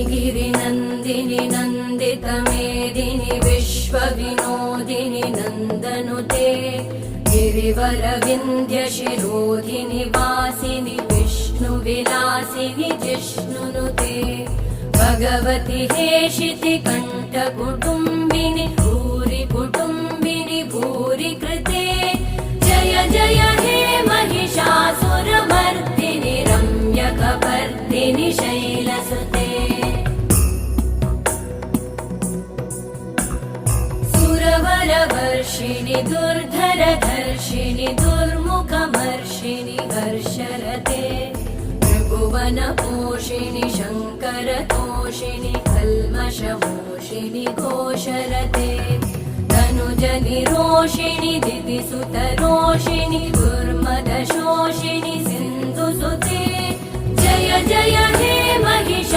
गिरिनन्दिनि नन्दितमेदिनि विश्वविनोदिनि नन्दनुते गिरिवरविन्ध्यशिरोधिनि वासिनि विष्णुविलासिनि जिष्णुनुते भगवति हेशिति कण्ठकुटुम्बिनि भूरि कुटुम्बिनि भूरि कृते जय जय हे महिषासुरमर्दिनि रम्यकपर्दिनि शैलसुते सुरवरवर्षिणि दुर्धरधर्षिणि दुर्मुखमर्षिणि हर्षरते त्रिभुवनपोषिणि शङ्करतोषिणि कल्मषमोषिणि घोषरते तनुजनिरोषिणि दितिसुतरोषिणि दुर्मदशोषिणि सिन्धुसुते जय जय हे महिषा